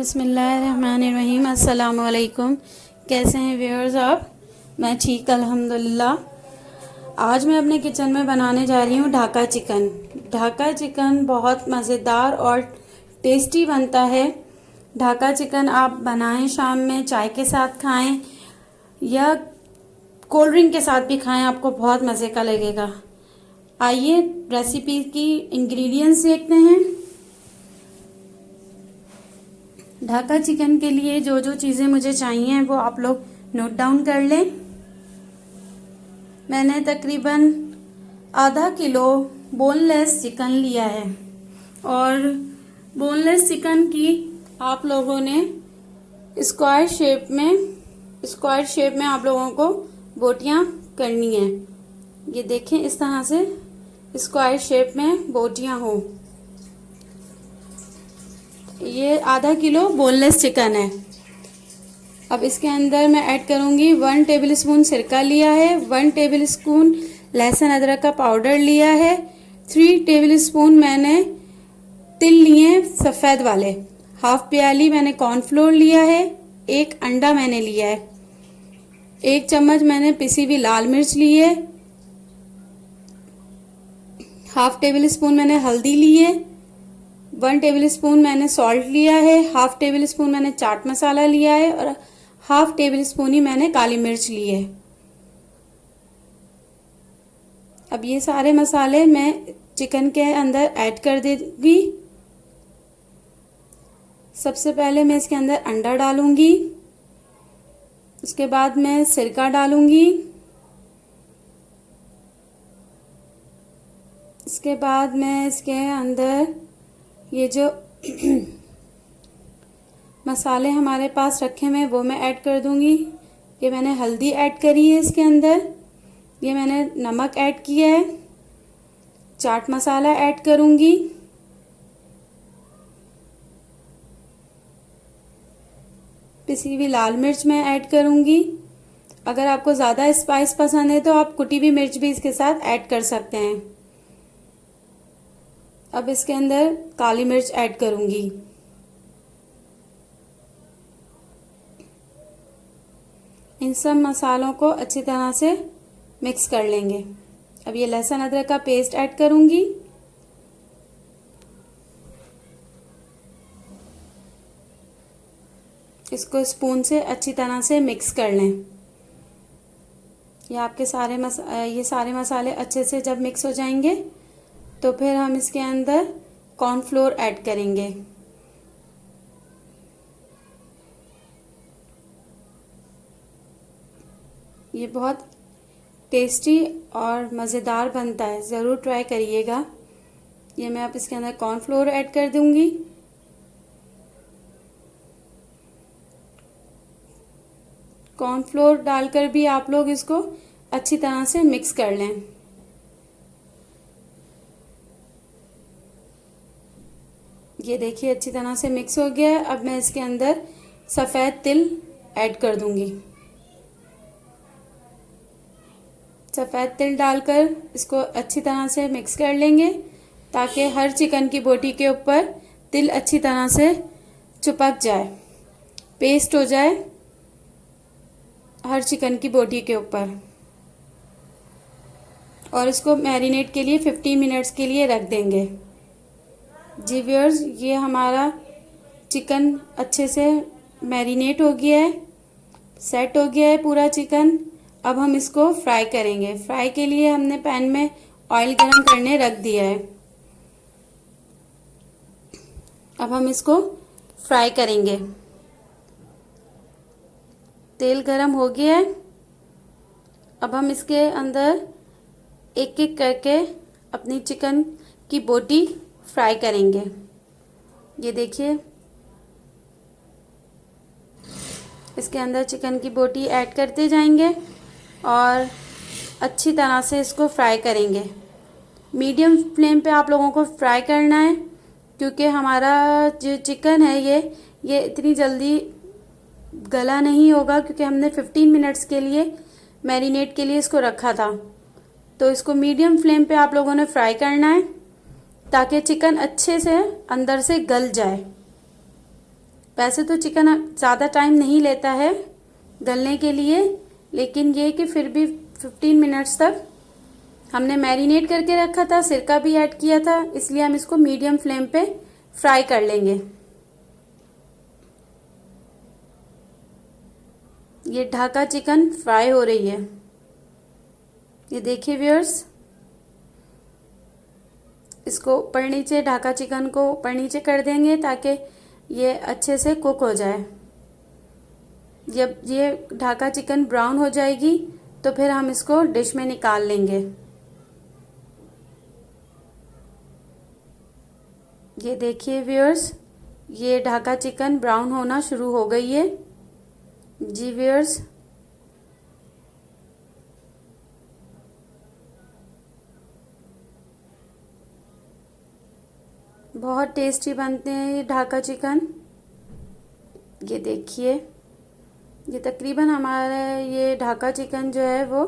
बिस्मिल्लाहिर्रहमानिर्रहीम। अस्सलाम वालेकुम। कैसे हैं व्यूअर्स आप? मैं ठीक अल्हम्दुलिल्लाह। आज मैं अपने किचन में बनाने जा रही हूँ ढाका चिकन। ढाका चिकन बहुत मज़ेदार और टेस्टी बनता है। ढाका चिकन आप बनाएं, शाम में चाय के साथ खाएं या कोल्ड ड्रिंक के साथ भी खाएं, आपको बहुत मज़े का लगेगा। आइए रेसिपी की इंग्रेडिएंट्स देखते हैं। ढाका चिकन के लिए जो जो चीज़ें मुझे चाहिए वो आप लोग नोट डाउन कर लें। मैंने तकरीबन आधा किलो बोनलेस चिकन लिया है और बोनलेस चिकन की आप लोगों ने स्क्वायर शेप में आप लोगों को बोटियां करनी है। ये देखें, इस तरह से स्क्वायर शेप में बोटियां हो। ये आधा किलो बोनलेस चिकन है। अब इसके अंदर मैं ऐड करूंगी 1 टेबलस्पून सिरका लिया है, 1 टेबलस्पून लहसुन अदरक का पाउडर लिया है, 3 टेबलस्पून मैंने तिल लिए सफ़ेद वाले, हाफ प्याली मैंने कॉर्नफ्लोर लिया है, 1 अंडा मैंने लिया है, 1 चम्मच मैंने पिसी हुई लाल मिर्च ली है, हाफ टेबल स्पून मैंने हल्दी ली है, 1 टेबल स्पून मैंने सॉल्ट लिया है, हाफ टेबल स्पून मैंने चाट मसाला लिया है और हाफ टेबल स्पून ही मैंने काली मिर्च ली है। अब ये सारे मसाले मैं चिकन के अंदर ऐड कर दूंगी। सबसे पहले मैं इसके अंदर अंडा डालूंगी, उसके बाद मैं सिरका डालूंगी, इसके बाद मैं इसके अंदर ये जो मसाले हमारे पास रखे हुए वो मैं ऐड कर दूंगी। ये मैंने हल्दी ऐड करी है इसके अंदर, ये मैंने नमक ऐड किया है, चाट मसाला ऐड करूंगी, पिसी हुई लाल मिर्च मैं ऐड करूंगी। अगर आपको ज़्यादा स्पाइस पसंद है तो आप कुटी हुई मिर्च भी इसके साथ ऐड कर सकते हैं। अब इसके अंदर काली मिर्च ऐड करूंगी। इन सब मसालों को अच्छी तरह से मिक्स कर लेंगे। अब ये लहसुन अदरक का पेस्ट ऐड करूंगी। इसको स्पून से अच्छी तरह से मिक्स कर लें। ये सारे मसाले अच्छे से जब मिक्स हो जाएंगे तो फिर हम इसके अंदर कॉर्नफ्लोर ऐड करेंगे। ये बहुत टेस्टी और मज़ेदार बनता है, ज़रूर ट्राई करिएगा। ये मैं अब इसके अंदर कॉर्नफ्लोर ऐड कर दूंगी। कॉर्नफ्लोर डालकर भी आप लोग इसको अच्छी तरह से मिक्स कर लें। ये देखिए अच्छी तरह से मिक्स हो गया है। अब मैं इसके अंदर सफ़ेद तिल ऐड कर दूंगी। सफ़ेद तिल डालकर इसको अच्छी तरह से मिक्स कर लेंगे ताकि हर चिकन की बोटी के ऊपर तिल अच्छी तरह से चिपक जाए, पेस्ट हो जाए हर चिकन की बोटी के ऊपर। और इसको मैरिनेट के लिए 15 मिनट्स के लिए रख देंगे। जी व्यूअर्स, ये हमारा चिकन अच्छे से मैरिनेट हो गया है, सेट हो गया है पूरा चिकन। अब हम इसको फ्राई करेंगे। फ्राई के लिए हमने पैन में ऑयल गरम करने रख दिया है। अब हम इसको फ्राई करेंगे। तेल गरम हो गया है। अब हम इसके अंदर एक एक करके अपनी चिकन की बोटी फ्राई करेंगे। ये देखिए, इसके अंदर चिकन की बोटी ऐड करते जाएंगे और अच्छी तरह से इसको फ्राई करेंगे। मीडियम फ्लेम पे आप लोगों को फ्राई करना है क्योंकि हमारा जो चिकन है ये इतनी जल्दी गला नहीं होगा क्योंकि हमने 15 मिनट्स के लिए मैरिनेट के लिए इसको रखा था। तो इसको मीडियम फ्लेम पे आप लोगों ने फ्राई करना है ताकि चिकन अच्छे से अंदर से गल जाए। वैसे तो चिकन ज़्यादा टाइम नहीं लेता है गलने के लिए, लेकिन ये कि फिर भी 15 मिनट्स तक हमने मैरिनेट करके रखा था, सिरका भी ऐड किया था, इसलिए हम इसको मीडियम फ्लेम पे फ्राई कर लेंगे। ये ढाका चिकन फ्राई हो रही है। ये देखिए व्यूअर्स, इसको ऊपर नीचे, ढाका चिकन को ऊपर नीचे कर देंगे ताकि ये अच्छे से कुक हो जाए। जब ये ढाका चिकन ब्राउन हो जाएगी तो फिर हम इसको डिश में निकाल लेंगे। ये देखिए व्यूअर्स, ये ढाका चिकन ब्राउन होना शुरू हो गई है। जी व्यूअर्स, बहुत टेस्टी बनते हैं ये ढाका चिकन। ये देखिए, ये तकरीबन हमारा ये ढाका चिकन जो है वो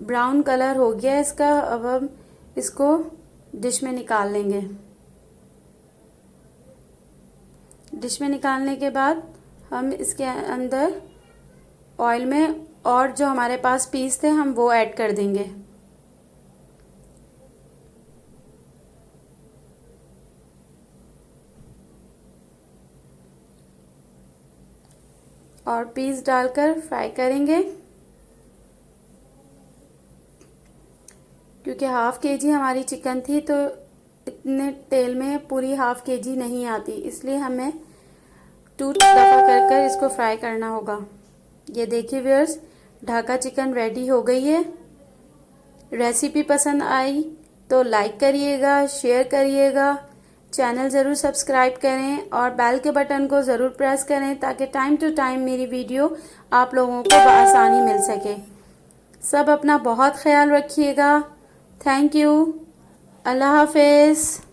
ब्राउन कलर हो गया है इसका। अब हम इसको डिश में निकाल लेंगे। डिश में निकालने के बाद हम इसके अंदर ऑयल में और जो हमारे पास पीस थे हम वो ऐड कर देंगे। और पीस डालकर फ्राई करेंगे, क्योंकि हाफ केजी हमारी चिकन थी तो इतने तेल में पूरी हाफ केजी नहीं आती, इसलिए हमें 2 दफ़ा कर कर इसको फ्राई करना होगा। ये देखिए व्यूअर्स, ढाका चिकन रेडी हो गई है। रेसिपी पसंद आई तो लाइक करिएगा, शेयर करिएगा, चैनल ज़रूर सब्सक्राइब करें और बेल के बटन को ज़रूर प्रेस करें ताकि टाइम टू टाइम मेरी वीडियो आप लोगों को बआसानी मिल सके। सब अपना बहुत ख्याल रखिएगा। Thank you. अल्लाह हाफिज़।